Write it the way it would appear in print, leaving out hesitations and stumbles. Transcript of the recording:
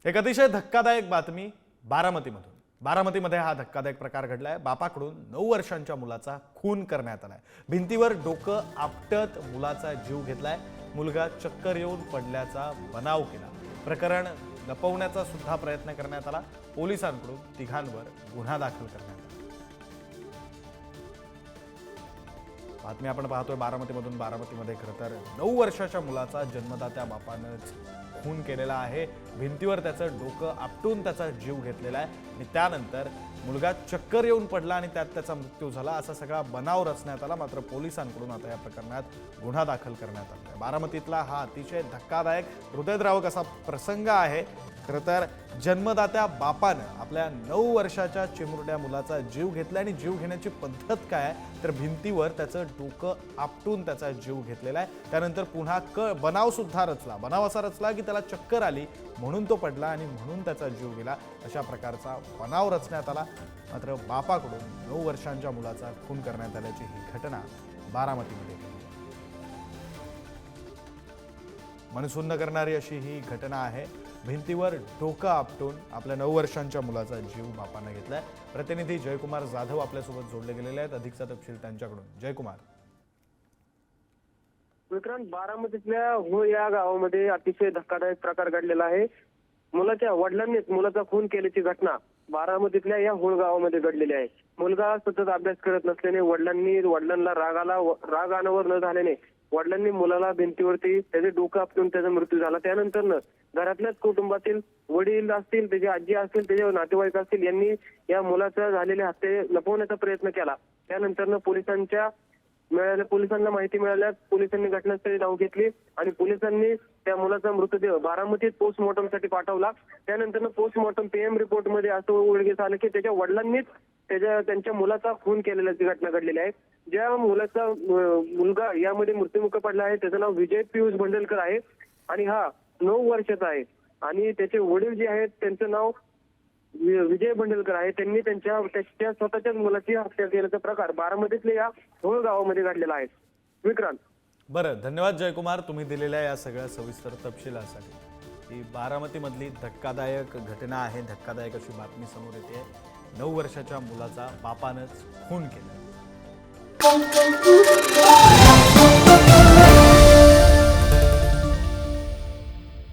एक अतिशय धक्कादायक बातमी बारामतीमधून। बारामतीमध्ये हा धक्कादायक प्रकार घडलाय। बापाकडून 9 वर्षांच्या मुलाचा खून करण्यात आलाय। भिंतीवर डोकं आपटत मुलाचा जीव घेतलाय। मुलगा चक्कर येऊन पडल्याचा बनाव केला। प्रकरण लपवण्याचा सुद्धा प्रयत्न करण्यात आला। पोलिसांकडून तिघांवर गुन्हा दाखल करण्यात आला। बातमी आपण पाहतोय बारामतीमधून। बारामतीमध्ये खरं तर 9 वर्षाच्या मुलाचा जन्मदात्या बापानंच खून केलेला आहे। भिंतीवर त्याचं डोकं आपटून त्याचा जीव घेतलेला आहे आणि त्यानंतर मुलगा चक्कर येऊन पडला आणि त्यात त्याचा मृत्यू झाला। असा सगळा बनाव रचण्यात आला। मात्र पोलिसांकडून आता या प्रकरणात गुन्हा दाखल करण्यात आला आहे। बारामतीतला हा अतिशय धक्कादायक हृदयद्रावक असा प्रसंग आहे। खरं तर जन्मदात्या बापानं आपल्या 9 वर्षाच्या चिमुरड्या मुलाचा जीव घेतला आणि जीव घेण्याची पद्धत काय आहे तर भिंतीवर त्याचं डोकं आपटून त्याचा जीव घेतलेला आहे। त्यानंतर पुन्हा बनाव सुद्धा रचला। बनाव असा रचला की त्याला चक्कर आली म्हणून तो पडला आणि म्हणून त्याचा जीव गेला। अशा प्रकारचा बनाव रचण्यात आला। मात्र बापाकडून 9 वर्षांच्या मुलाचा खून करण्यात आल्याची ही घटना बारामतीमध्ये घडली। मनसुन्न करणारी अशी ही घटना आहे। भिंतीवर डोकं आपटून आपल्या 9 वर्षांच्या मुलाचा जीव बापाने घेतलाय। प्रतिनिधी जयकुमार जाधव आपल्यासोबत जोडले गेलेले आहेत। अधिकचा तपशील त्यांच्याकडून। जयकुमार। विक्रांत, बारामतीतल्या हो या गावामध्ये अतिशय धक्कादायक प्रकार घडलेला आहे। मुलाच्या वडिलांनीच मुलाचा खून केल्याची घटना बारामतीतल्या या होळ गावामध्ये घडलेली आहे। मुलगा सतत अभ्यास करत नसल्याने वडिलांना राग आणावर न झाल्याने वडिलांनी मुलाला भिंतीवरती त्याचे डोकं आपटून त्याचा मृत्यू झाला। त्यानंतर घरातल्याच कुटुंबातील वडील असतील, त्याची आजी असतील, त्याचे नातेवाईक असतील यांनी या मुलाचा झालेल्या हत्या लपवण्याचा प्रयत्न केला। त्यानंतर पोलिसांना माहिती मिळाल्यास पोलिसांनी घटनास्थळी धाव घेतली आणि पोलिसांनी त्या मुलाचा मृतदेह बारामतीत पोस्टमॉर्टमसाठी पाठवला। त्यानंतर पोस्टमॉर्टम पीएम रिपोर्ट मध्ये असं उघडकीस आलं की त्याच्या वडिलांनीच त्यांच्या मुलाचा खून केलेल्याची घटना घडलेली आहे। ज्या मुलगा यामध्ये मृत्युमुखी पडला आहे त्याचं नाव विजय पियुष भंडलकर आहे आणि हा 9 वर्षाचा आहे आणि त्याचे वडील जे आहेत त्यांचं नाव विजय भंडलकर आहे। त्यांनी त्यांच्या स्वतःच्याच मुलाची हत्या केल्याचा प्रकार बारामतीतल्या या होळ गावामध्ये घडलेला आहे। विक्रांत। बरं, धन्यवाद जयकुमार तुम्ही दिलेल्या या सगळ्या सविस्तर तपशिलासाठी। ही बारामतीमधली धक्कादायक घटना आहे। धक्कादायक अशी बातमी समोर येते। 9 वर्षाच्या मुलाचा बापानंच खून केला।